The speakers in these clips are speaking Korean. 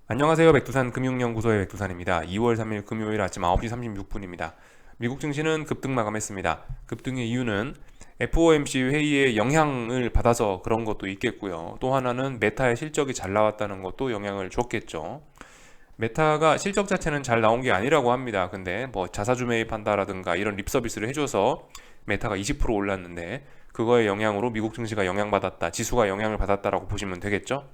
안녕하세요. 백두산 금융연구소의 백두산입니다. 2월 3일 금요일 아침 9시 36분입니다. 미국 증시는 급등 마감했습니다. 급등의 이유는 FOMC 회의의 영향을 받아서 그런 것도 있겠고요. 또 하나는 메타의 실적이 잘 나왔다는 것도 영향을 줬겠죠. 메타가 실적 자체는 잘 나온 게 아니라고 합니다. 근데 뭐 자사주 매입한다라든가 이런 립 서비스를 해줘서 메타가 20% 올랐는데 그거의 영향으로 미국 증시가 영향받았다, 지수가 영향을 받았다라고 보시면 되겠죠.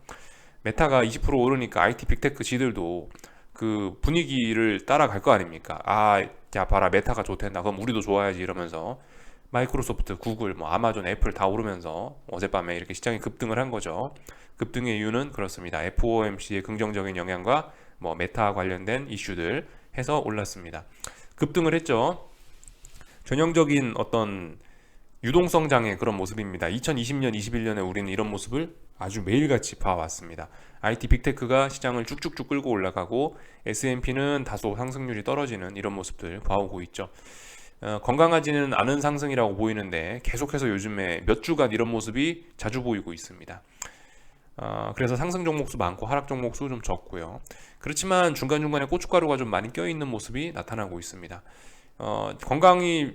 메타가 20% 오르니까 IT 빅테크 지들도 그 분위기를 따라갈 거 아닙니까? 아, 야 봐라 메타가 좋댄다. 그럼 우리도 좋아야지 이러면서 마이크로소프트, 구글, 뭐 아마존, 애플 다 오르면서 어젯밤에 이렇게 시장이 급등을 한 거죠. 급등의 이유는 그렇습니다. FOMC의 긍정적인 영향과 뭐 메타 관련된 이슈들 해서 올랐습니다. 급등을 했죠. 전형적인 어떤 유동성 장애 그런 모습입니다. 2020년, 21년에 우리는 이런 모습을 아주 매일같이 봐왔습니다. IT 빅테크가 시장을 쭉쭉쭉 끌고 올라가고 S&P는 다소 상승률이 떨어지는 이런 모습들 봐오고 있죠. 건강하지는 않은 상승이라고 보이는데 계속해서 요즘에 몇 주간 이런 모습이 자주 보이고 있습니다. 그래서 상승 종목수 많고 하락 종목수 좀 적고요. 그렇지만 중간중간에 고춧가루가 좀 많이 껴있는 모습이 나타나고 있습니다. 건강이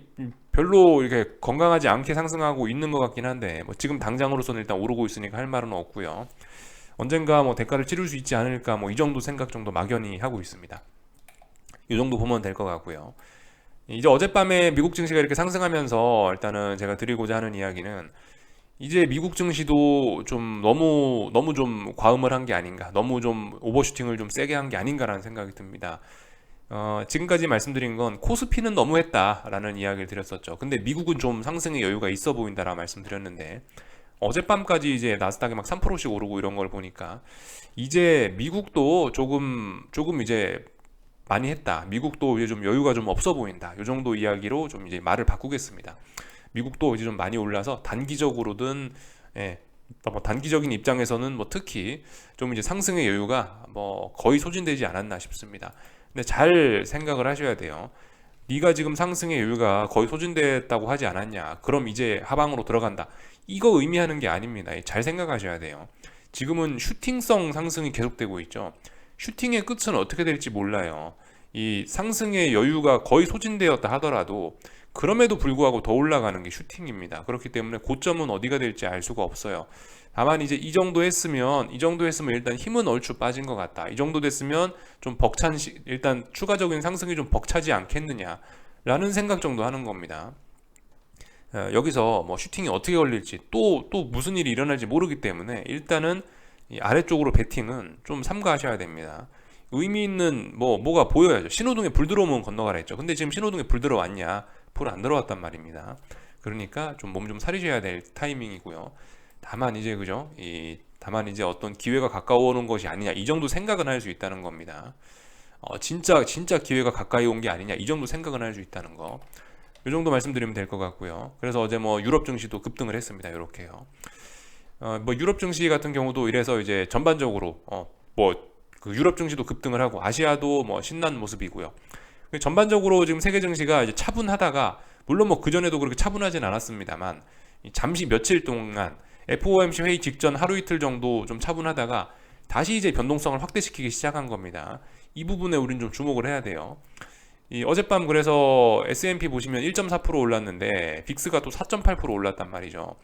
별로 이렇게 건강하지 않게 상승하고 있는 것 같긴 한데 뭐 지금 당장으로서는 일단 오르고 있으니까 할 말은 없고요. 언젠가 뭐 대가를 치를 수 있지 않을까 뭐 이 정도 생각 정도 막연히 하고 있습니다. 이 정도 보면 될 것 같고요. 이제 어젯밤에 미국 증시가 이렇게 상승하면서 일단은 제가 드리고자 하는 이야기는 이제 미국 증시도 좀 너무 좀 과음을 한 게 아닌가, 너무 좀 오버슈팅을 좀 세게 한 게 아닌가라는 생각이 듭니다. 지금까지 말씀드린 건 코스피는 너무했다라는 이야기를 드렸었죠. 근데 미국은 좀 상승의 여유가 있어 보인다라 말씀드렸는데 어젯밤까지 이제 나스닥이 막 3%씩 오르고 이런 걸 보니까 이제 미국도 조금 이제 많이 했다. 미국도 이제 좀 여유가 좀 없어 보인다. 이 정도 이야기로 좀 이제 말을 바꾸겠습니다. 미국도 이제 좀 많이 올라서 단기적으로든 예, 뭐 단기적인 입장에서는 뭐 특히 좀 이제 상승의 여유가 뭐 거의 소진되지 않았나 싶습니다. 근데 잘 생각을 하셔야 돼요. 네가 지금 상승의 여유가 거의 소진됐다고 하지 않았냐? 그럼 이제 하방으로 들어간다. 이거 의미하는 게 아닙니다. 잘 생각하셔야 돼요. 지금은 슈팅성 상승이 계속되고 있죠. 슈팅의 끝은 어떻게 될지 몰라요. 이 상승의 여유가 거의 소진되었다 하더라도 그럼에도 불구하고 더 올라가는 게 슈팅입니다. 그렇기 때문에 고점은 어디가 될지 알 수가 없어요. 다만 이제 이 정도 했으면 일단 힘은 얼추 빠진 것 같다. 이 정도 됐으면 좀 일단 추가적인 상승이 좀 벅차지 않겠느냐라는 생각 정도 하는 겁니다. 여기서 뭐 슈팅이 어떻게 걸릴지 또 무슨 일이 일어날지 모르기 때문에 일단은 이 아래쪽으로 베팅은 좀 삼가하셔야 됩니다. 의미 있는 뭐가 보여야죠. 신호등에 불 들어오면 건너가라 했죠. 근데 지금 신호등에 불 들어왔냐? 불 안 들어왔단 말입니다. 그러니까 좀 몸 좀 사리셔야 될 타이밍이고요. 다만 이제 그죠? 다만 이제 어떤 기회가 가까워오는 것이 아니냐 이 정도 생각은 할 수 있다는 겁니다. 진짜 기회가 가까이 온 게 아니냐 이 정도 생각은 할 수 있다는 거. 이 정도 말씀드리면 될 것 같고요. 그래서 어제 뭐 유럽 증시도 급등을 했습니다. 이렇게요. 뭐 유럽 증시 같은 경우도 이래서 이제 전반적으로 뭐 그 유럽 증시도 급등을 하고 아시아도 뭐 신난 모습이고요. 전반적으로 지금 세계 증시가 이제 차분하다가 물론 뭐 그전에도 그렇게 차분하진 않았습니다만 잠시 며칠 동안 FOMC 회의 직전 하루 이틀 정도 좀 차분하다가 다시 이제 변동성을 확대시키기 시작한 겁니다. 이 부분에 우린 좀 주목을 해야 돼요. 이 어젯밤 그래서 S&P 보시면 1.4% 올랐는데 빅스가 또 4.8% 올랐단 말이죠.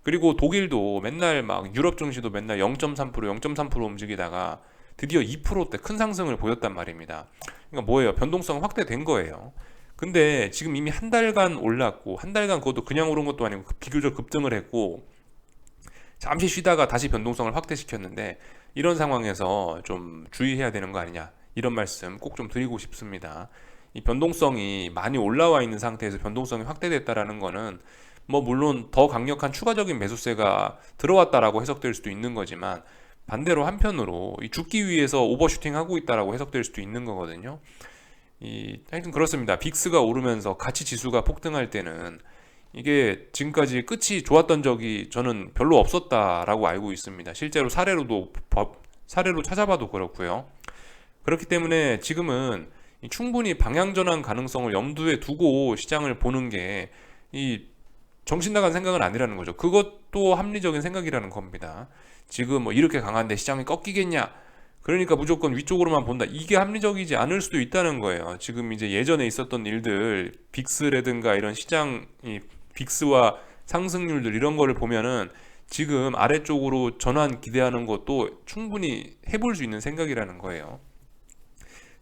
그리고 독일도 맨날 막 유럽 증시도 맨날 0.3% 0.3% 움직이다가 드디어 2%대 큰 상승을 보였단 말입니다. 그러니까 뭐예요? 변동성 확대된 거예요. 근데 지금 이미 한 달간 올랐고 한 달간 그것도 그냥 오른 것도 아니고 비교적 급등을 했고 잠시 쉬다가 다시 변동성을 확대시켰는데 이런 상황에서 좀 주의해야 되는 거 아니냐 이런 말씀 꼭 좀 드리고 싶습니다. 이 변동성이 많이 올라와 있는 상태에서 변동성이 확대됐다라는 거는 뭐 물론 더 강력한 추가적인 매수세가 들어왔다라고 해석될 수도 있는 거지만 반대로 한편으로 이 죽기 위해서 오버슈팅 하고 있다라고 해석될 수도 있는 거거든요. 하여튼 그렇습니다. 빅스가 오르면서 가치 지수가 폭등할 때는 이게 지금까지 끝이 좋았던 적이 저는 별로 없었다라고 알고 있습니다. 실제로 사례로 찾아봐도 그렇고요. 그렇기 때문에 지금은 충분히 방향 전환 가능성을 염두에 두고 시장을 보는 게 이 정신 나간 생각은 아니라는 거죠. 그것도 합리적인 생각이라는 겁니다. 지금 뭐 이렇게 강한데 시장이 꺾이겠냐? 그러니까 무조건 위쪽으로만 본다. 이게 합리적이지 않을 수도 있다는 거예요. 지금 이제 예전에 있었던 일들, 빅스라든가 이런 시장, 이 빅스와 상승률들 이런 거를 보면은 지금 아래쪽으로 전환 기대하는 것도 충분히 해볼 수 있는 생각이라는 거예요.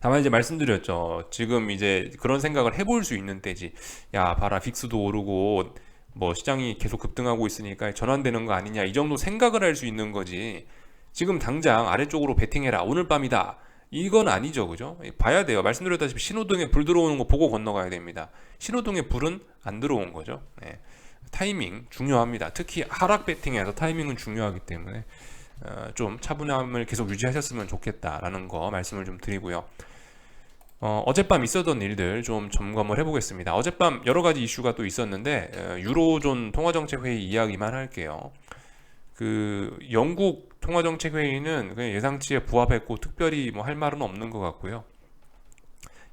다만 이제 말씀드렸죠. 지금 이제 그런 생각을 해볼 수 있는 때지. 야, 봐라, 빅스도 오르고 뭐 시장이 계속 급등하고 있으니까 전환되는 거 아니냐. 이 정도 생각을 할 수 있는 거지. 지금 당장 아래쪽으로 베팅해라. 오늘 밤이다. 이건 아니죠. 그죠? 봐야 돼요. 말씀드렸다시피 신호등에 불 들어오는 거 보고 건너가야 됩니다. 신호등에 불은 안 들어온 거죠. 네. 타이밍 중요합니다. 특히 하락 베팅에서 타이밍은 중요하기 때문에 좀 차분함을 계속 유지하셨으면 좋겠다라는 거 말씀을 좀 드리고요. 어젯밤 있었던 일들 좀 점검을 해보겠습니다. 어젯밤 여러 가지 이슈가 또 있었는데 유로존 통화정책회의 이야기만 할게요. 그 영국 통화정책회의는 그냥 예상치에 부합했고 특별히 뭐 할 말은 없는 것 같고요.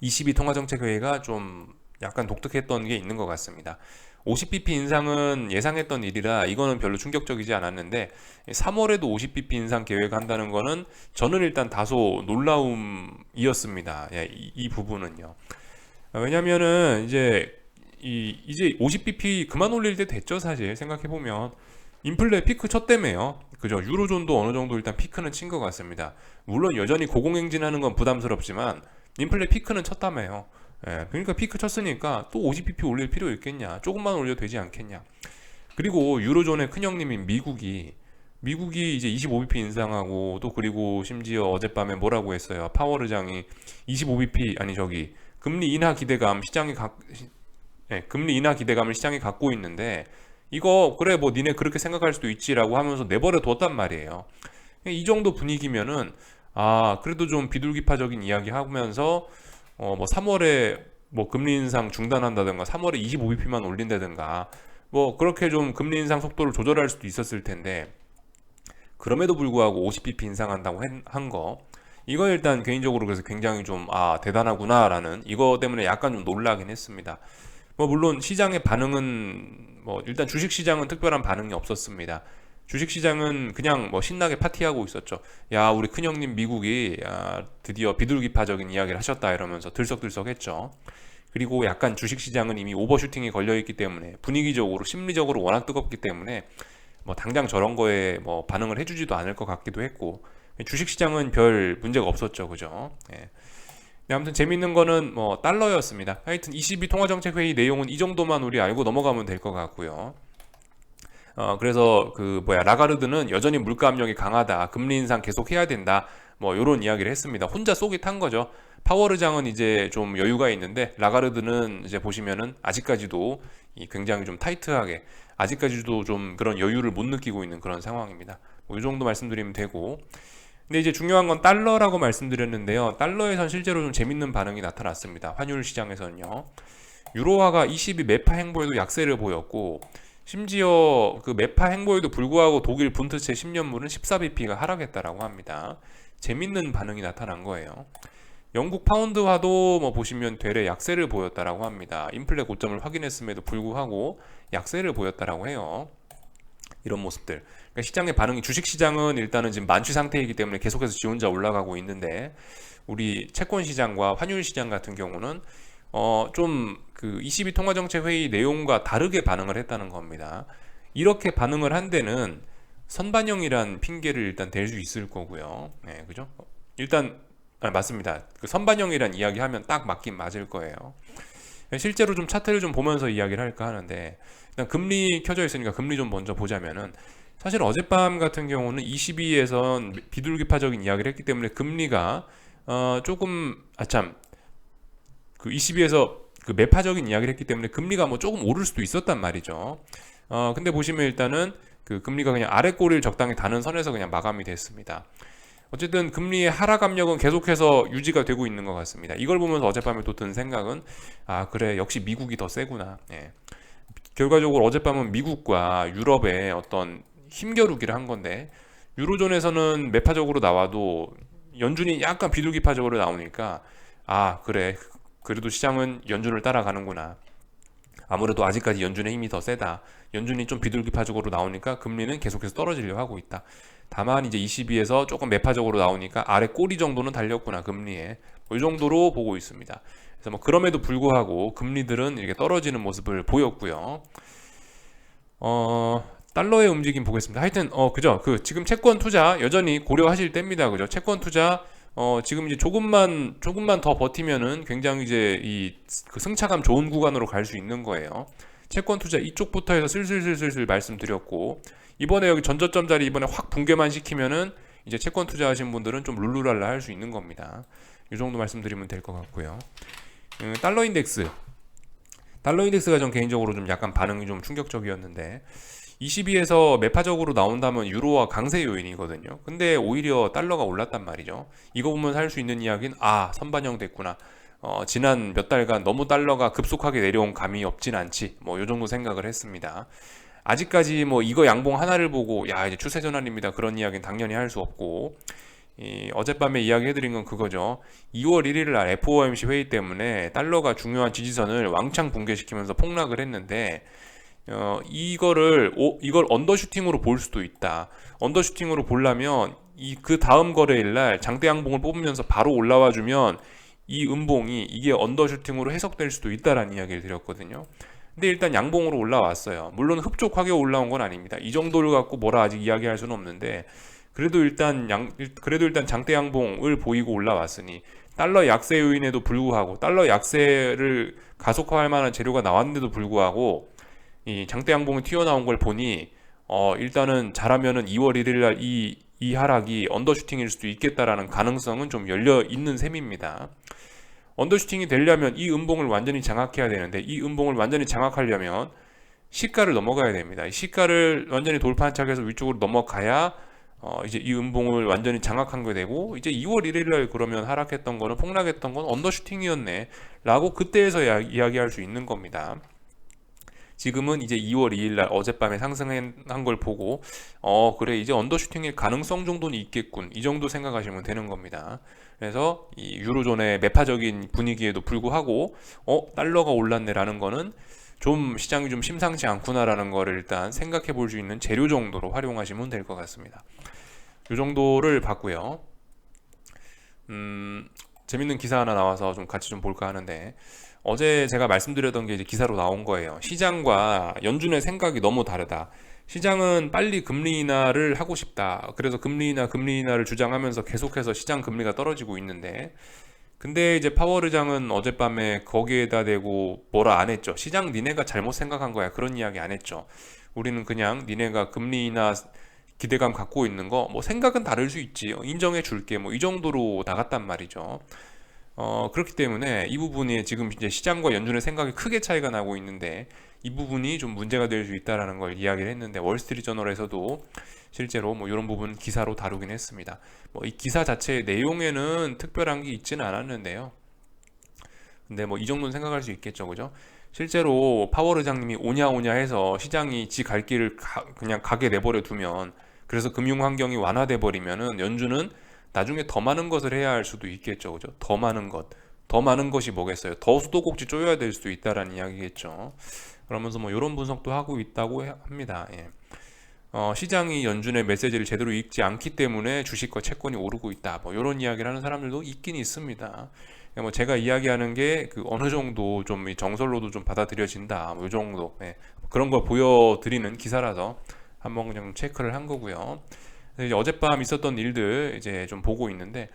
22 통화정책회의가 좀 약간 독특했던 게 있는 것 같습니다. 50bp 인상은 예상했던 일이라 이거는 별로 충격적이지 않았는데 3월에도 50bp 인상 계획한다는 거는 저는 일단 다소 놀라움이었습니다. 예, 이 부분은요. 왜냐면은 이제 50bp 그만 올릴 때 됐죠. 사실 생각해 보면 인플레 피크 쳤다며요. 그죠? 유로존도 어느 정도 일단 피크는 친 것 같습니다. 물론 여전히 고공행진하는 건 부담스럽지만 인플레 피크는 쳤다며요. 예, 그러니까 피크 쳤으니까 또 50bp 올릴 필요 있겠냐? 조금만 올려도 되지 않겠냐? 그리고 유로존의 큰형님인 미국이 이제 25bp 인상하고 또 그리고 심지어 어젯밤에 뭐라고 했어요? 파월 의장이 25bp 아니 저기 금리 인하 기대감 금리 인하 기대감을 시장이 갖고 있는데 이거 그래 뭐 니네 그렇게 생각할 수도 있지라고 하면서 내버려 뒀단 말이에요. 이 정도 분위기면은 그래도 좀 비둘기파적인 이야기 하면서 뭐 3월에 뭐 금리 인상 중단한다든가 3월에 25bp만 올린다든가 뭐 그렇게 좀 금리 인상 속도를 조절할 수도 있었을 텐데 그럼에도 불구하고 50bp 인상한다고 한 거 이건 일단 개인적으로 그래서 굉장히 좀 대단하구나라는 이거 때문에 약간 좀 놀라긴 했습니다. 뭐 물론 시장의 반응은 뭐 일단 주식 시장은 특별한 반응이 없었습니다. 주식시장은 그냥 뭐 신나게 파티하고 있었죠. 야, 우리 큰형님 미국이 드디어 비둘기파적인 이야기를 하셨다 이러면서 들썩들썩했죠. 그리고 약간 주식시장은 이미 오버슈팅이 걸려있기 때문에 분위기적으로 심리적으로 워낙 뜨겁기 때문에 뭐 당장 저런 거에 뭐 반응을 해주지도 않을 것 같기도 했고 주식시장은 별 문제가 없었죠. 그죠? 예. 네, 아무튼 재밌는 거는 뭐 달러였습니다. 하여튼 22 통화정책회의 내용은 이 정도만 우리 알고 넘어가면 될 것 같고요. 그래서 라가르드는 여전히 물가 압력이 강하다. 금리 인상 계속 해야 된다. 뭐 요런 이야기를 했습니다. 혼자 속이 탄 거죠. 파월 의장은 이제 좀 여유가 있는데 라가르드는 이제 보시면은 아직까지도 굉장히 좀 타이트하게 아직까지도 좀 그런 여유를 못 느끼고 있는 그런 상황입니다. 뭐 이 정도 말씀드리면 되고. 근데 이제 중요한 건 달러라고 말씀드렸는데요. 달러에선 실제로 좀 재밌는 반응이 나타났습니다. 환율 시장에서는요. 유로화가 22 매파 행보에도 약세를 보였고 심지어 그 매파 행보에도 불구하고 독일 분트체 10년물은 14bp가 하락했다라고 합니다. 재밌는 반응이 나타난 거예요. 영국 파운드화도 뭐 보시면 되레 약세를 보였다라고 합니다. 인플레 고점을 확인했음에도 불구하고 약세를 보였다라고 해요. 이런 모습들. 그러니까 시장의 반응이 주식 시장은 일단은 지금 만취 상태이기 때문에 계속해서 지 혼자 올라가고 있는데 우리 채권 시장과 환율 시장 같은 경우는 좀 그 22 통화정책 회의 내용과 다르게 반응을 했다는 겁니다. 이렇게 반응을 한 데는 선반영이란 핑계를 일단 댈 수 있을 거고요. 네, 그죠? 일단 맞습니다. 그 선반영이란 이야기하면 딱 맞긴 맞을 거예요. 실제로 좀 차트를 좀 보면서 이야기를 할까 하는데 일단 금리 켜져 있으니까 금리 좀 먼저 보자면은 사실 어젯밤 같은 경우는 22에선 비둘기파적인 이야기를 했기 때문에 금리가 조금 그 22에서 그 매파적인 이야기를 했기 때문에 금리가 뭐 조금 오를 수도 있었단 말이죠. 근데 보시면 일단은 그 금리가 그냥 아래 꼬리를 적당히 다는 선에서 그냥 마감이 됐습니다. 어쨌든 금리의 하락 압력은 계속해서 유지가 되고 있는 것 같습니다. 이걸 보면서 어젯밤에 또 든 생각은 그래 역시 미국이 더 세구나. 예. 결과적으로 어젯밤은 미국과 유럽의 어떤 힘겨루기를 한 건데 유로존에서는 매파적으로 나와도 연준이 약간 비둘기파적으로 나오니까 그래 그래도 시장은 연준을 따라가는구나. 아무래도 아직까지 연준의 힘이 더 세다. 연준이 좀 비둘기파적으로 나오니까 금리는 계속해서 떨어지려고 하고 있다. 다만 이제 22에서 조금 매파적으로 나오니까 아래 꼬리 정도는 달렸구나 금리에. 이 정도로 보고 있습니다. 그래서 뭐 그럼에도 불구하고 금리들은 이렇게 떨어지는 모습을 보였고요. 달러의 움직임 보겠습니다. 하여튼 그죠? 그 지금 채권 투자 여전히 고려하실 때입니다. 그죠? 채권 투자 지금 이제 조금만 더 버티면은 굉장히 이제 그 승차감 좋은 구간으로 갈 수 있는 거예요. 채권 투자 이쪽부터 해서 슬슬 말씀드렸고, 이번에 여기 전저점 자리 이번에 확 붕괴만 시키면은 이제 채권 투자하신 분들은 좀 룰루랄라 할 수 있는 겁니다. 이 정도 말씀드리면 될 것 같고요. 달러 인덱스가 전 개인적으로 좀 약간 반응이 좀 충격적이었는데, 22에서 매파적으로 나온다면 유로화 강세 요인이거든요. 근데 오히려 달러가 올랐단 말이죠. 이거 보면 할 수 있는 이야기는 선반영 됐구나. 지난 몇 달간 너무 달러가 급속하게 내려온 감이 없진 않지. 뭐 요 정도 생각을 했습니다. 아직까지 뭐 이거 양봉 하나를 보고 이제 추세 전환입니다, 그런 이야기는 당연히 할 수 없고, 어젯밤에 이야기해드린 건 그거죠. 2월 1일 날 FOMC 회의 때문에 달러가 중요한 지지선을 왕창 붕괴시키면서 폭락을 했는데, 이걸 언더슈팅으로 볼 수도 있다. 언더슈팅으로 보려면 그 다음 거래일 날 장대 양봉을 뽑으면서 바로 올라와 주면 이 음봉이 이게 언더슈팅으로 해석될 수도 있다라는 이야기를 드렸거든요. 근데 일단 양봉으로 올라왔어요. 물론 흡족하게 올라온 건 아닙니다. 이 정도를 갖고 뭐라 아직 이야기할 수는 없는데, 그래도 일단 장대 양봉을 보이고 올라왔으니, 달러 약세 요인에도 불구하고 달러 약세를 가속화할 만한 재료가 나왔는데도 불구하고 이 장대 양봉이 튀어나온 걸 보니 일단은 잘하면은 2월 1일 날 이 하락이 언더슈팅일 수도 있겠다라는 가능성은 좀 열려 있는 셈입니다. 언더슈팅이 되려면 이 음봉을 완전히 장악해야 되는데, 이 음봉을 완전히 장악하려면 시가를 넘어가야 됩니다. 이 시가를 완전히 돌파한 착해서 위쪽으로 넘어가야 이제 이 음봉을 완전히 장악한 게 되고, 이제 2월 1일 날 그러면 하락했던 거는, 폭락했던 건 언더슈팅이었네 라고 그때에서 이야기할 수 있는 겁니다. 지금은 이제 2월 2일 날 어젯밤에 상승한 걸 보고 그래, 이제 언더슈팅의 가능성 정도는 있겠군, 이 정도 생각하시면 되는 겁니다. 그래서 이 유로존의 매파적인 분위기에도 불구하고 달러가 올랐네라는 거는 좀 시장이 좀 심상치 않구나라는 거를 일단 생각해 볼 수 있는 재료 정도로 활용하시면 될 것 같습니다. 이 정도를 봤고요. 재밌는 기사 하나 나와서 좀 같이 좀 볼까 하는데, 어제 제가 말씀드렸던 게 이제 기사로 나온 거예요. 시장과 연준의 생각이 너무 다르다. 시장은 빨리 금리 인하를 하고 싶다. 그래서 금리 인하를 주장하면서 계속해서 시장 금리가 떨어지고 있는데, 근데 이제 파월 의장은 어젯밤에 거기에다 대고 뭐라 안 했죠. 시장 니네가 잘못 생각한 거야, 그런 이야기 안 했죠. 우리는 그냥 니네가 금리 인하 기대감 갖고 있는 거, 뭐 생각은 다를 수 있지, 인정해 줄게, 뭐 이 정도로 나갔단 말이죠. 그렇기 때문에 이 부분이 지금 이제 시장과 연준의 생각이 크게 차이가 나고 있는데, 이 부분이 좀 문제가 될 수 있다라는 걸 이야기를 했는데, 월스트리트 저널에서도 실제로 뭐 이런 부분 기사로 다루긴 했습니다. 뭐 이 기사 자체의 내용에는 특별한 게 있지는 않았는데요. 근데 뭐 이 정도는 생각할 수 있겠죠, 그죠? 실제로 파월 의장님이 오냐 해서 시장이 지 갈 길을 그냥 가게 내버려 두면, 그래서 금융 환경이 완화돼 버리면은 연준은 나중에 더 많은 것을 해야 할 수도 있겠죠, 그죠? 더 많은 것이 뭐겠어요? 더 수도꼭지 쪼여야 될 수도 있다라는 이야기겠죠. 그러면서 뭐 이런 분석도 하고 있다고 합니다. 예. 시장이 연준의 메시지를 제대로 읽지 않기 때문에 주식과 채권이 오르고 있다, 뭐 이런 이야기를 하는 사람들도 있긴 있습니다. 뭐 제가 이야기하는 게 그 어느 정도 좀 정설로도 좀 받아들여진다, 뭐 이 정도, 그런 걸 보여드리는 기사라서 한번 그냥 체크를 한 거고요. 이제 어젯밤 있었던 일들 이제 좀 보고 있는데,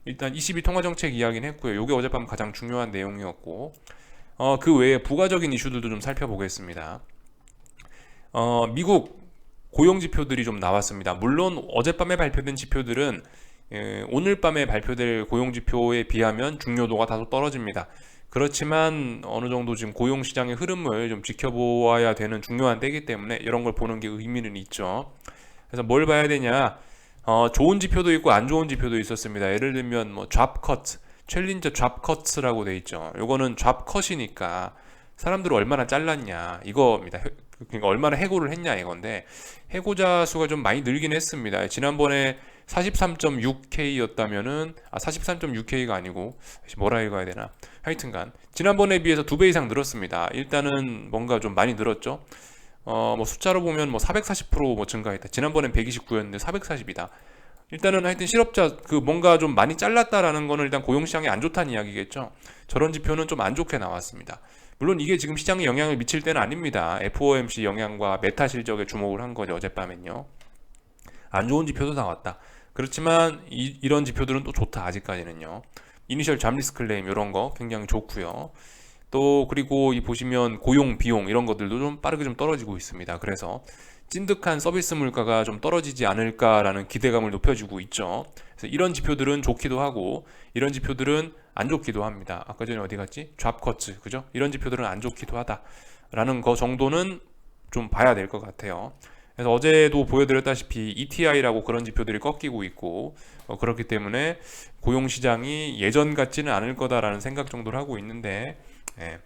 일단 ECB 통화정책 이야기는 했고요. 이게 어젯밤 가장 중요한 내용이었고, 그 외에 부가적인 이슈들도 좀 살펴보겠습니다. 미국 고용 지표들이 좀 나왔습니다. 물론 어젯밤에 발표된 지표들은 오늘 밤에 발표될 고용 지표에 비하면 중요도가 다소 떨어집니다. 그렇지만 어느 정도 지금 고용 시장의 흐름을 좀 지켜보아야 되는 중요한 때이기 때문에 이런 걸 보는 게 의미는 있죠. 그래서 뭘 봐야 되냐? 좋은 지표도 있고 안 좋은 지표도 있었습니다. 예를 들면 뭐 잡컷, 챌린저 잡컷스라고 돼 있죠. 요거는 잡컷이니까 사람들을 얼마나 잘랐냐 이거입니다. 그러니까 얼마나 해고를 했냐 이건데, 해고자 수가 좀 많이 늘긴 했습니다. 지난번에 43.6K였다면은 43.6K가 아니고 뭐라 읽어야 되나, 하여튼간 지난번에 비해서 2배 이상 늘었습니다. 일단은 뭔가 좀 많이 늘었죠. 뭐 숫자로 보면 뭐 440%뭐 증가했다. 지난번엔 129였는데 440이다. 일단은 하여튼 실업자 그 뭔가 좀 많이 잘랐다라는 거는 일단 고용시장에 안 좋다는 이야기겠죠. 저런 지표는 좀 안 좋게 나왔습니다. 물론 이게 지금 시장에 영향을 미칠 때는 아닙니다. FOMC 영향과 메타 실적에 주목을 한 거죠. 어젯밤엔요. 안 좋은 지표도 나왔다. 그렇지만 이런 지표들은 또 좋다. 아직까지는요. 이니셜 잡리스 클레임 이런 거 굉장히 좋고요. 또 그리고 이 보시면 고용 비용 이런 것들도 좀 빠르게 좀 떨어지고 있습니다. 그래서 찐득한 서비스 물가가 좀 떨어지지 않을까라는 기대감을 높여주고 있죠. 그래서 이런 지표들은 좋기도 하고 이런 지표들은 안 좋기도 합니다. 아까 전에 어디 갔지? 잡커츠 그죠? 이런 지표들은 안 좋기도 하다라는 거 정도는 좀 봐야 될 것 같아요. 그래서 어제도 보여드렸다시피 ETI라고 그런 지표들이 꺾이고 있고 그렇기 때문에 고용시장이 예전 같지는 않을 거다라는 생각 정도를 하고 있는데 예.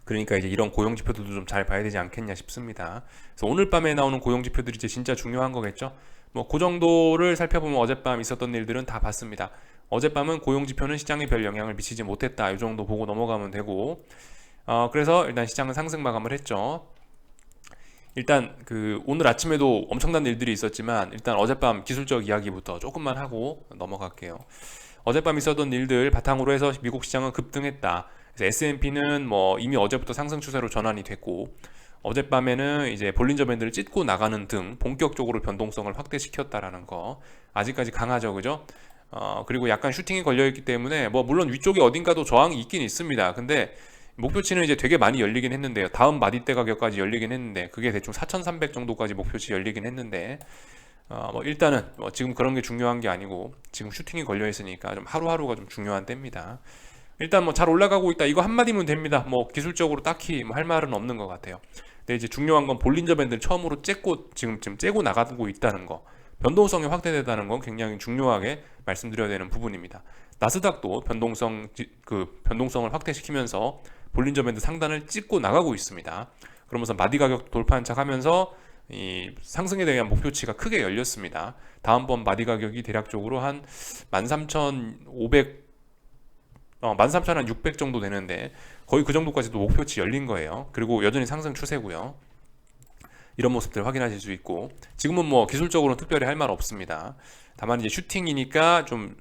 그러니까 이제 이런 고용 지표들도 좀 잘 봐야 되지 않겠냐 싶습니다. 그래서 오늘 밤에 나오는 고용 지표들이 이제 진짜 중요한 거겠죠. 뭐 그 정도를 살펴보면 어젯밤 있었던 일들은 다 봤습니다. 어젯밤은 고용 지표는 시장에 별 영향을 미치지 못했다. 이 정도 보고 넘어가면 되고 그래서 일단 시장은 상승 마감을 했죠. 일단 그 오늘 아침에도 엄청난 일들이 있었지만 일단 어젯밤 기술적 이야기부터 조금만 하고 넘어갈게요. 어젯밤 있었던 일들 바탕으로 해서 미국 시장은 급등했다. 그래서 S&P는 뭐 이미 어제부터 상승 추세로 전환이 됐고 어젯밤에는 이제 볼린저 밴드를 찢고 나가는 등 본격적으로 변동성을 확대시켰다라는 거 아직까지 강하죠, 그죠? 그리고 약간 슈팅이 걸려있기 때문에 뭐 물론 위쪽에 어딘가도 저항이 있긴 있습니다. 근데 목표치는 이제 되게 많이 열리긴 했는데요. 다음 마디대 가격까지 열리긴 했는데 그게 대충 4,300 정도까지 목표치 열리긴 했는데 뭐 일단은 뭐 지금 그런 게 중요한 게 아니고 지금 슈팅이 걸려 있으니까 좀 하루하루가 좀 중요한 때입니다. 일단 뭐 잘 올라가고 있다. 이거 한마디면 됩니다. 뭐 기술적으로 딱히 뭐 할 말은 없는 것 같아요. 근데 이제 중요한 건 볼린저 밴드를 처음으로 지금 째고 나가고 있다는 거. 변동성이 확대되다는 건 굉장히 중요하게 말씀드려야 되는 부분입니다. 나스닥도 변동성을 확대시키면서 볼린저 밴드 상단을 찍고 나가고 있습니다. 그러면서 마디 가격 돌파한 척하면서 이 상승에 대한 목표치가 크게 열렸습니다. 다음번 마디 가격이 대략적으로 한 13,500, 13,600 정도 되는데 거의 그 정도까지도 목표치 열린 거예요. 그리고 여전히 상승 추세고요. 이런 모습들 확인하실 수 있고 지금은 뭐 기술적으로는 특별히 할 말 없습니다. 다만 이제 슈팅이니까 좀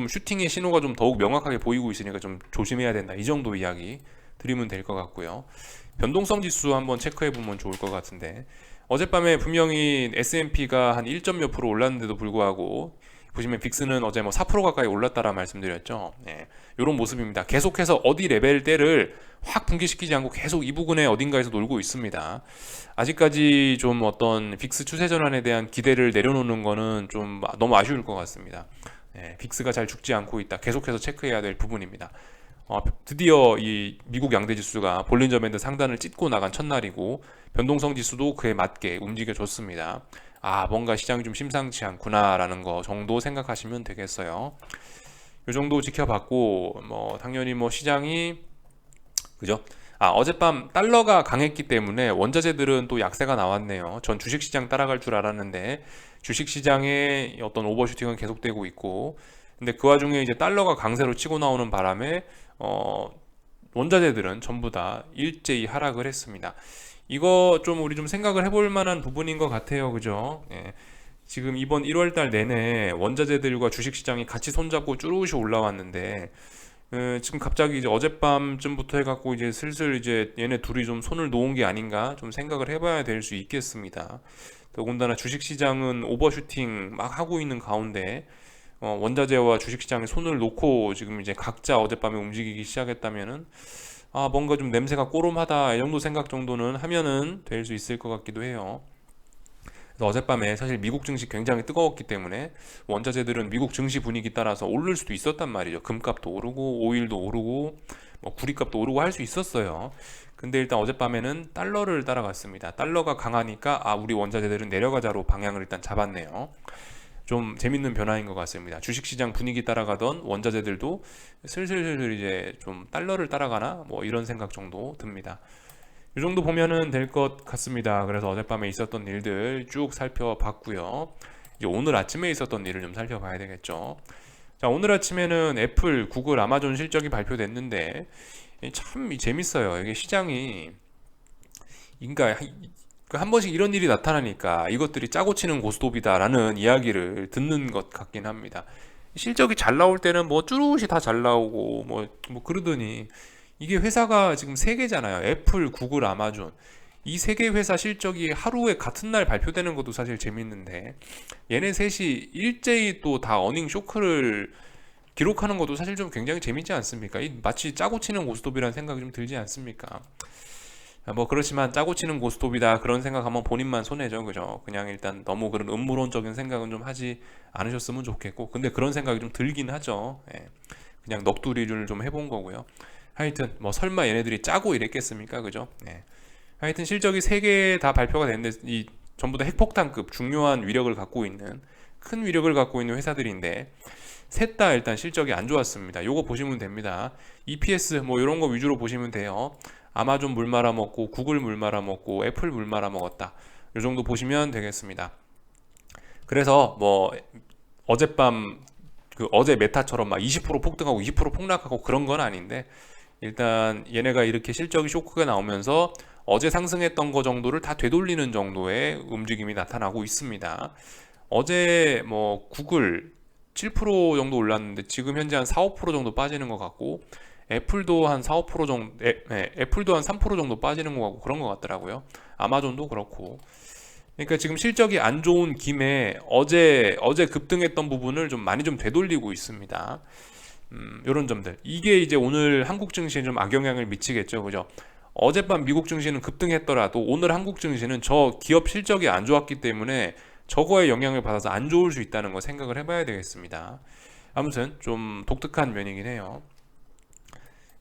슈팅의 신호가 좀 더욱 명확하게 보이고 있으니까 좀 조심해야 된다. 이 정도 이야기 드리면 될 것 같고요. 변동성 지수 한번 체크해 보면 좋을 것 같은데 어젯밤에 분명히 S&P가 한 1점 몇 프로 올랐는데도 불구하고 보시면 빅스는 어제 뭐 4% 가까이 올랐다라 말씀드렸죠. 네, 이런 모습입니다. 계속해서 어디 레벨대를 확 붕괴시키지 않고 계속 이 부근에 어딘가에서 놀고 있습니다. 아직까지 좀 어떤 빅스 추세 전환에 대한 기대를 내려놓는 거는 좀 너무 아쉬울 것 같습니다. 네, 빅스가 잘 죽지 않고 있다. 계속해서 체크해야 될 부분입니다. 드디어 이 미국 양대 지수가 볼린저 밴드 상단을 찢고 나간 첫날이고 변동성 지수도 그에 맞게 움직여줬습니다. 뭔가 시장이 좀 심상치 않구나라는 거 정도 생각하시면 되겠어요. 이 정도 지켜봤고 뭐 당연히 뭐 시장이 그죠? 어젯밤 달러가 강했기 때문에 원자재들은 또 약세가 나왔네요. 전 주식시장 따라갈 줄 알았는데 주식시장의 어떤 오버슈팅은 계속되고 있고 근데 그 와중에 이제 달러가 강세로 치고 나오는 바람에 원자재들은 전부 다 일제히 하락을 했습니다. 이거 좀 우리 좀 생각을 해볼 만한 부분인 것 같아요. 그죠? 예. 지금 이번 1월 달 내내 원자재들과 주식시장이 같이 손잡고 쭈루시 올라왔는데 지금 갑자기 이제 어젯밤쯤부터 해갖고 이제 슬슬 이제 얘네 둘이 좀 손을 놓은 게 아닌가 좀 생각을 해봐야 될 수 있겠습니다. 더군다나 주식시장은 오버슈팅 막 하고 있는 가운데 원자재와 주식시장에 손을 놓고 지금 이제 각자 어젯밤에 움직이기 시작했다면은 뭔가 좀 냄새가 꼬름하다 이 정도 생각 정도는 하면은 될 수 있을 것 같기도 해요. 그래서 어젯밤에 사실 미국 증시 굉장히 뜨거웠기 때문에 원자재들은 미국 증시 분위기 따라서 오를 수도 있었단 말이죠. 금값도 오르고 오일도 오르고 뭐 구리값도 오르고 할 수 있었어요. 근데 일단 어젯밤에는 달러를 따라갔습니다. 달러가 강하니까 우리 원자재들은 내려가자로 방향을 일단 잡았네요. 좀 재밌는 변화인 것 같습니다. 주식시장 분위기 따라가던 원자재들도 슬슬 이제 좀 달러를 따라가나 뭐 이런 생각 정도 듭니다. 이 정도 보면은 될 것 같습니다. 그래서 어젯밤에 있었던 일들 쭉 살펴봤고요. 이제 오늘 아침에 있었던 일을 좀 살펴봐야 되겠죠. 자, 오늘 아침에는 애플, 구글, 아마존 실적이 발표됐는데 참 재밌어요. 이게 시장이 그러니까 한 번씩 이런 일이 나타나니까 이것들이 짜고 치는 고스톱이다라는 이야기를 듣는 것 같긴 합니다. 실적이 잘 나올 때는 뭐 쭈루시 다 잘 나오고 뭐 그러더니 이게 회사가 지금 세 개잖아요. 애플, 구글, 아마존. 이 세 개 회사 실적이 하루에 같은 날 발표되는 것도 사실 재밌는데 얘네 셋이 일제히 또 다 어닝 쇼크를 기록하는 것도 사실 좀 굉장히 재밌지 않습니까? 마치 짜고 치는 고스톱이라는 생각이 좀 들지 않습니까? 뭐 그렇지만 짜고 치는 고스톱이다 그런 생각하면 본인만 손해죠, 그죠? 그냥 일단 너무 그런 음모론적인 생각은 좀 하지 않으셨으면 좋겠고, 근데 그런 생각이 좀 들긴 하죠. 예. 그냥 넋두리를 좀 해본 거고요. 하여튼 뭐 설마 얘네들이 짜고 이랬겠습니까, 그죠? 예. 하여튼 실적이 3개 다 발표가 됐는데 이 전부 다 핵폭탄급 중요한 위력을 갖고 있는 큰 위력을 갖고 있는 회사들인데 셋 다 일단 실적이 안 좋았습니다. 요거 보시면 됩니다. EPS 뭐 이런 거 위주로 보시면 돼요. 아마존 물 말아 먹고 구글 물 말아 먹고 애플 물 말아 먹었다. 요 정도 보시면 되겠습니다. 그래서 뭐 어젯밤 어제 메타처럼 막 20% 폭등하고 20% 폭락하고 그런 건 아닌데 일단 얘네가 이렇게 실적이 쇼크가 나오면서 어제 상승했던 거 정도를 다 되돌리는 정도의 움직임이 나타나고 있습니다. 어제 뭐 구글 7% 정도 올랐는데 지금 현재 한 4, 5% 정도 빠지는 것 같고 애플도 한 4, 5% 정도 애플도 한 3% 정도 빠지는 것 같고 그런 것 같더라고요. 아마존도 그렇고. 그러니까 지금 실적이 안 좋은 김에 어제 급등했던 부분을 좀 많이 좀 되돌리고 있습니다. 이런 점들. 이게 이제 오늘 한국 증시에 좀 악영향을 미치겠죠. 그죠? 어젯밤 미국 증시는 급등했더라도 오늘 한국 증시는 저 기업 실적이 안 좋았기 때문에 저거에 영향을 받아서 안 좋을 수 있다는 거 생각을 해봐야 되겠습니다. 아무튼 좀 독특한 면이긴 해요.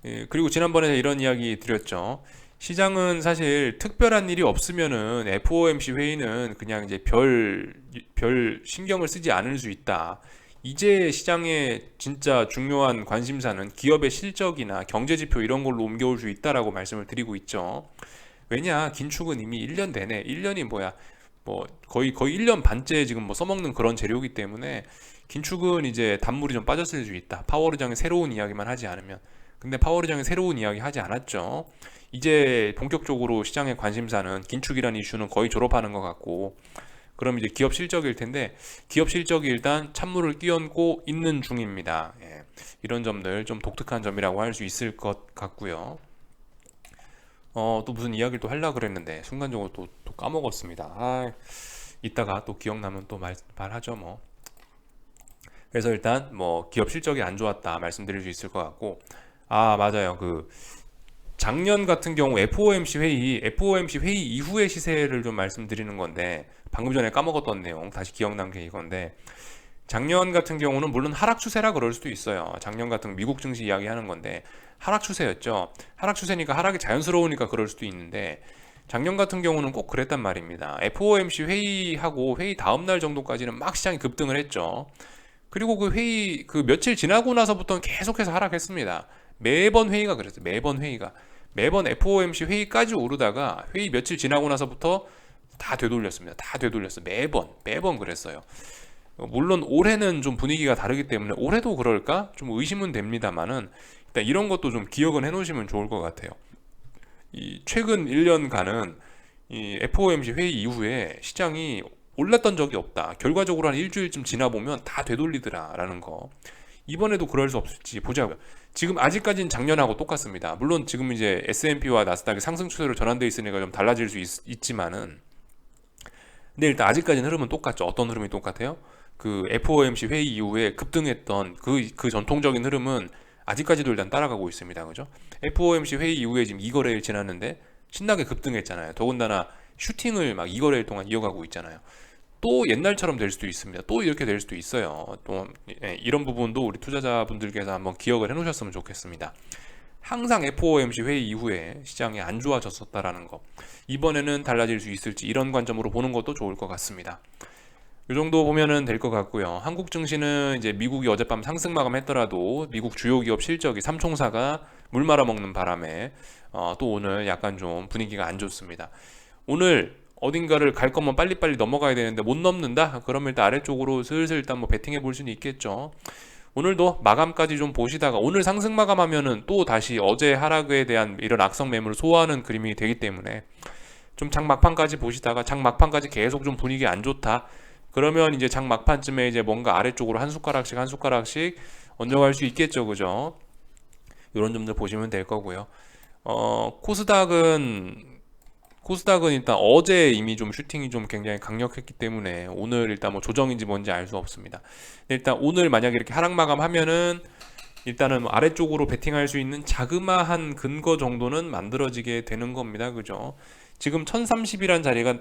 예, 그리고 지난번에 이런 이야기 드렸죠. 시장은 사실 특별한 일이 없으면은 FOMC 회의는 그냥 이제 별 신경을 쓰지 않을 수 있다. 이제 시장의 진짜 중요한 관심사는 기업의 실적이나 경제 지표 이런 걸로 옮겨올 수 있다라고 말씀을 드리고 있죠. 왜냐, 긴축은 이미 1년 내내, 1년이 뭐야, 뭐 거의 1년 반째 지금 뭐 써먹는 그런 재료이기 때문에 긴축은 이제 단물이 좀 빠졌을 수 있다. 파월 의장의 새로운 이야기만 하지 않으면. 근데 파월 의장의 새로운 이야기 하지 않았죠. 이제 본격적으로 시장의 관심사는 긴축이라는 이슈는 거의 졸업하는 것 같고 그럼 이제 기업 실적일 텐데 기업 실적이 일단 찬물을 끼얹고 있는 중입니다. 예, 이런 점들 좀 독특한 점이라고 할 수 있을 것 같고요. 또 무슨 이야기를 또 하려고 그랬는데 순간적으로 또 까먹었습니다. 이따가 또 기억나면 또 말하죠 뭐. 그래서 일단 뭐 기업 실적이 안 좋았다 말씀드릴 수 있을 것 같고 맞아요. 작년 같은 경우 FOMC 회의 이후의 시세를 좀 말씀드리는 건데 방금 전에 까먹었던 내용 다시 기억난 게 이건데 작년 같은 경우는 물론 하락 추세라 그럴 수도 있어요. 작년 같은 미국 증시 이야기하는 건데 하락 추세였죠. 하락 추세니까 하락이 자연스러우니까 그럴 수도 있는데 작년 같은 경우는 꼭 그랬단 말입니다. FOMC 회의하고 회의 다음 날 정도까지는 막 시장이 급등을 했죠. 그리고 그 며칠 지나고 나서부터는 계속해서 하락했습니다. 매번 회의가 그랬어요. 매번 FOMC 회의까지 오르다가 회의 며칠 지나고 나서부터 다 되돌렸습니다. 다 되돌렸어요. 매번 그랬어요. 물론 올해는 좀 분위기가 다르기 때문에 올해도 그럴까? 좀 의심은 됩니다만은 일단 이런 것도 좀 기억은 해놓으시면 좋을 것 같아요. 이 최근 1년간은 이 FOMC 회의 이후에 시장이 올랐던 적이 없다. 결과적으로 한 일주일쯤 지나 보면 다 되돌리더라라는 거. 이번에도 그럴 수 없을지 보자고요. 지금 아직까지는 작년하고 똑같습니다. 물론 지금 이제 S&P와 나스닥이 상승 추세로 전환되어 있으니까 좀 달라질 수 있지만은 근데 일단 아직까지는 흐름은 똑같죠. 어떤 흐름이 똑같아요? 그 FOMC 회의 이후에 급등했던 그 전통적인 흐름은 아직까지도 일단 따라가고 있습니다. 그죠? FOMC 회의 이후에 지금 2거래일 지났는데 신나게 급등했잖아요. 더군다나 슈팅을 막 2거래일 동안 이어가고 있잖아요. 또 옛날처럼 될 수도 있습니다. 또 이렇게 될 수도 있어요. 또 이런 부분도 우리 투자자분들께서 한번 기억을 해놓으셨으면 좋겠습니다. 항상 FOMC 회의 이후에 시장이 안 좋아졌었다라는 거. 이번에는 달라질 수 있을지 이런 관점으로 보는 것도 좋을 것 같습니다. 이 정도 보면은 될 것 같고요. 한국 증시는 이제 미국이 어젯밤 상승 마감했더라도 미국 주요 기업 실적이 삼총사가 물 말아먹는 바람에 또 오늘 약간 좀 분위기가 안 좋습니다. 오늘 어딘가를 갈 거면 빨리빨리 넘어가야 되는데 못 넘는다? 그러면 일단 아래쪽으로 슬슬 일단 뭐 베팅해 볼 수는 있겠죠. 오늘도 마감까지 좀 보시다가 오늘 상승 마감하면은 또 다시 어제 하락에 대한 이런 악성 매물을 소화하는 그림이 되기 때문에 좀 장 막판까지 보시다가 장 막판까지 계속 좀 분위기 안 좋다. 그러면 이제 장 막판쯤에 이제 뭔가 아래쪽으로 한 숟가락씩 한 숟가락씩 얹어갈 수 있겠죠, 그죠? 이런 점들 보시면 될 거고요. 코스닥은 일단 어제 이미 좀 슈팅이 좀 굉장히 강력했기 때문에 오늘 일단 뭐 조정인지 뭔지 알 수 없습니다. 일단 오늘 만약에 이렇게 하락 마감하면은 일단은 뭐 아래쪽으로 베팅할 수 있는 자그마한 근거 정도는 만들어지게 되는 겁니다. 그죠? 지금 1030이란 자리가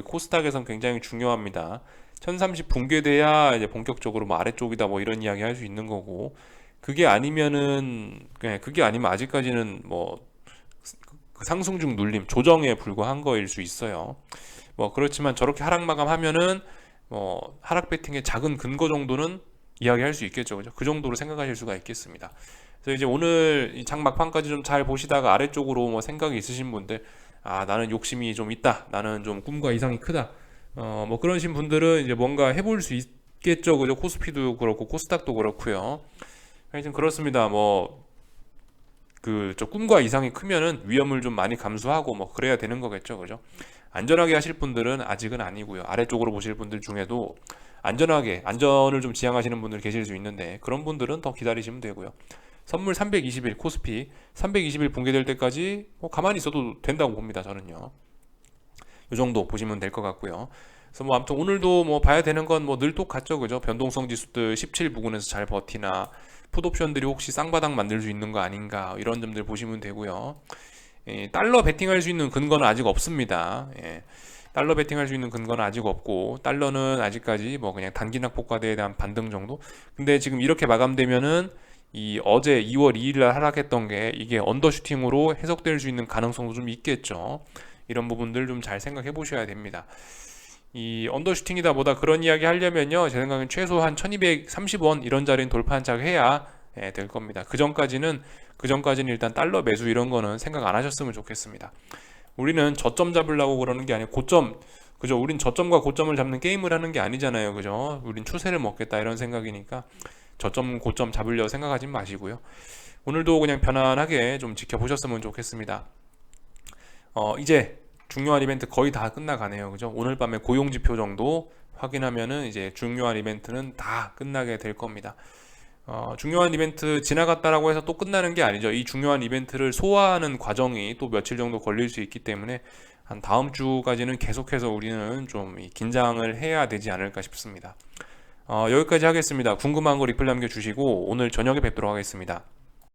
코스닥에선 굉장히 중요합니다. 1030 붕괴돼야 이제 본격적으로 뭐 아래쪽이다 뭐 이런 이야기 할 수 있는 거고, 그게 아니면 아직까지는 뭐 상승 중 눌림, 조정에 불과한 거일 수 있어요. 뭐 그렇지만 저렇게 하락 마감하면은 뭐 하락 배팅의 작은 근거 정도는 이야기할 수 있겠죠. 그죠? 그 정도로 생각하실 수가 있겠습니다. 그래서 이제 오늘 이 장 막판까지 좀 잘 보시다가 아래쪽으로 뭐 생각이 있으신 분들, 아, 나는 욕심이 좀 있다. 나는 좀 꿈과 이상이 크다. 뭐 그러신 분들은 이제 뭔가 해볼 수 있겠죠. 그죠? 코스피도 그렇고 코스닥도 그렇고요. 하여튼 그렇습니다. 뭐 저 꿈과 이상이 크면은 위험을 좀 많이 감수하고 뭐 그래야 되는 거겠죠. 그죠? 안전하게 하실 분들은 아직은 아니고요. 아래쪽으로 보실 분들 중에도 안전을 좀 지향하시는 분들 계실 수 있는데 그런 분들은 더 기다리시면 되고요. 선물 320일 코스피 320일 붕괴될 때까지 뭐 가만히 있어도 된다고 봅니다. 저는요. 이 정도 보시면 될 것 같고요. 그래서 뭐 아무튼 오늘도 뭐 봐야 되는 건 뭐 늘 똑같죠. 그죠? 변동성 지수들 17 부근에서 잘 버티나 풋옵션들이 혹시 쌍바닥 만들 수 있는 거 아닌가 이런 점들 보시면 되고요. 달러 베팅할 수 있는 근거는 아직 없습니다. 달러 베팅할 수 있는 근거는 아직 없고 달러는 아직까지 뭐 그냥 단기 낙폭과대에 대한 반등 정도. 근데 지금 이렇게 마감되면은 이 어제 2월 2일 날 하락했던 게 이게 언더슈팅으로 해석될 수 있는 가능성도 좀 있겠죠. 이런 부분들 좀 잘 생각해 보셔야 됩니다. 이 언더슈팅이다 보다 그런 이야기 하려면요, 제 생각엔 최소한 1230원 이런 자리는 돌파 한 짝 해야 될 겁니다. 그 전까지는 일단 달러 매수 이런 거는 생각 안 하셨으면 좋겠습니다. 우리는 저점 잡으려고 그러는 게 아니고 고점, 그죠? 우린 저점과 고점을 잡는 게임을 하는 게 아니잖아요, 그죠? 우린 추세를 먹겠다 이런 생각이니까 저점 고점 잡으려고 생각하지 마시고요. 오늘도 그냥 편안하게 좀 지켜보셨으면 좋겠습니다. 이제 중요한 이벤트 거의 다 끝나가네요. 그죠? 오늘 밤에 고용지표 정도 확인하면은 이제 중요한 이벤트는 다 끝나게 될 겁니다. 중요한 이벤트 지나갔다라고 해서 또 끝나는 게 아니죠. 이 중요한 이벤트를 소화하는 과정이 또 며칠 정도 걸릴 수 있기 때문에 한 다음 주까지는 계속해서 우리는 좀 긴장을 해야 되지 않을까 싶습니다. 여기까지 하겠습니다. 궁금한 거 리플 남겨주시고 오늘 저녁에 뵙도록 하겠습니다.